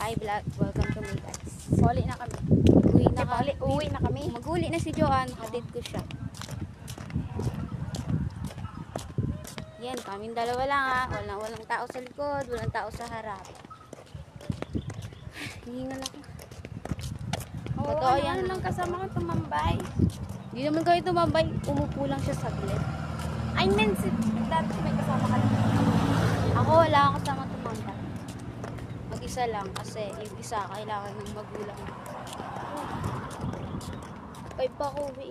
Hi vlog, welcome to my guys. Poli na kami. Uwi na kami. Mag-uli na si Joanne, hatid ko siya. Yan, kaming dalawa lang ha. Walang tao sa likod, walang tao sa harap. Hihingal ako. Totoo yan. Ano lang kasama ko tumambay. Hindi naman kayo tumambay, umupo lang siya saglit. I mean, dati may kasama ka lang. Ako wala akong kasama tumambay. Mag-isa lang kasi yung isa kailangan ng magulang. Ay, pa ako uwi.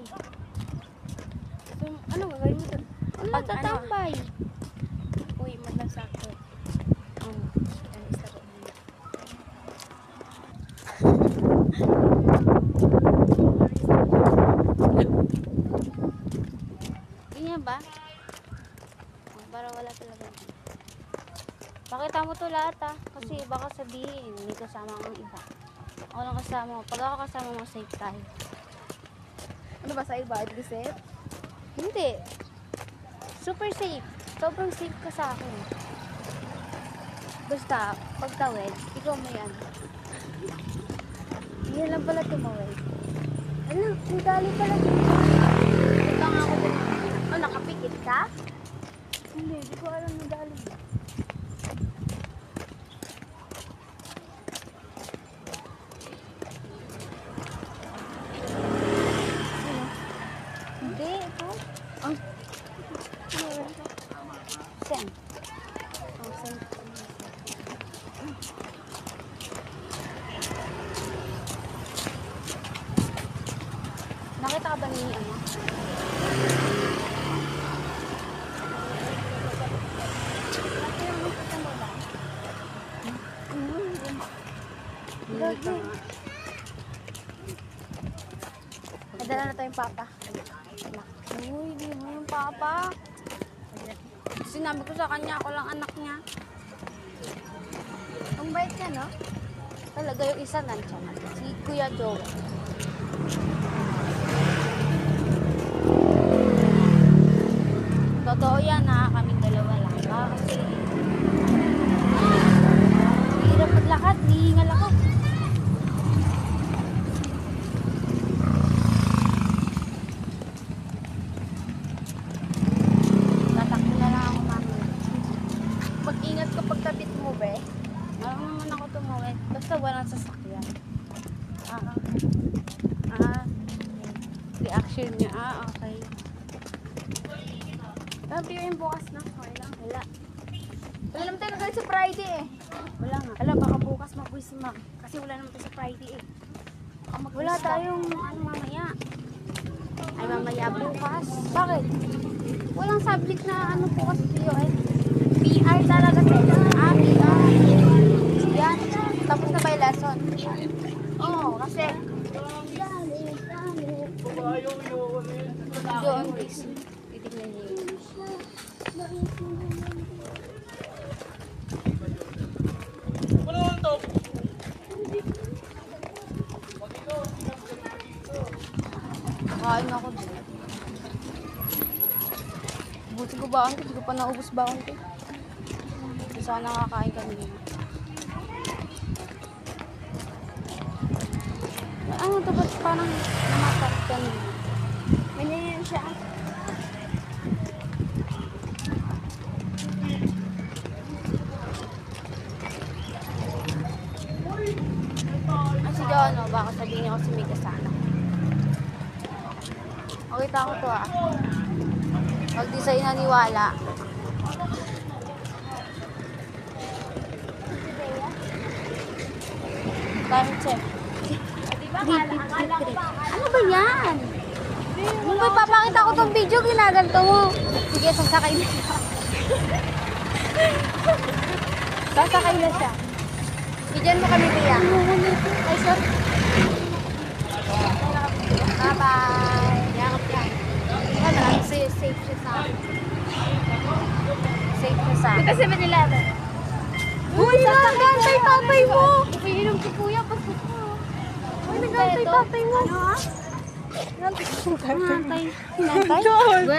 So, ano gagawin mo doon? Pagtatambay. Uwi mo lang sa akin. Ganyan ba? Para wala talaga. Pakita mo to lahat ha. Kasi baka sabihin, may kasama ang iba. Ako lang kasama mo. Pag ako kasama mo, safe tayo. Ano ba sa iba? At safe? Hindi. Super safe. Sobrang safe ka sa akin. Basta, pag tawid, ikaw mo yan. Hindi lang pala tumawid. Ano, ang dali pala dito. Ito nga ako din. Oh, nakapikit ka? Hindi ko alam na dali. Hindi, ito. Oh. Sen. Oh, sen. Nakita ka ba ni ano? Hindi ka nga. Nadala na tayong papa. Uy, di mo yung papa. Sinabi ko sa kanya, ako lang anak niya. Ang bait ka, no? Talaga yung isa nandiyan. Si Kuya Joe. Totoo yan ha, kaming dalawa lang. Kasi hirap maglakad, hihingal ako. Tatakbo na lang ako mamaya. Mag-ingat ka pagkabit mo, be. Marunong naman ako tumawid. Basta walang sasakyan. Reaction niya. Okay. Sabi yung bukas na. Okay lang. Wala. Wala naman tayo nagalit sa Friday eh. Wala nga. Alam, baka bukas mag-wish si ma'am. Kasi wala naman tayo sa Friday eh. Baka mag-wish Wala ka. tayong ano mamaya. Ay mamaya bukas. Bakit? Walang subject na ano bukas POS. PR talaga tayo. PR. Yan. Tapos na ba yung lesson? Oo, kasi Doon please. Titignan niyo yun. Kain ako din. Buti ko baon ko. Hindi ko pa naubos baon ko. Sana nakakain kami din. Ano ito? Ba't parang namatak kanina? ganyan siya. Ang si Jono, baka sabihin niya kasi may kasana. Okay, tako to ah. Mag-design na niwala. Time check. Ano ba yan? Nung may papakita ko tong video, ginaganto mo. Sige, sasakay na siya. Sasakay na siya. Bigyan mo kami, Bea. Ay, sir. Bye-bye. Yakap yan. Ano, safe siya sa akin. Safe siya sa akin. Ito 7-Eleven. Uy, nagantay tatay mo! Umiinom si kuya, pasok mo. Uy, nagantay tatay mo. Ano ha? Nagantay tatay mo. Nantay? Nantay?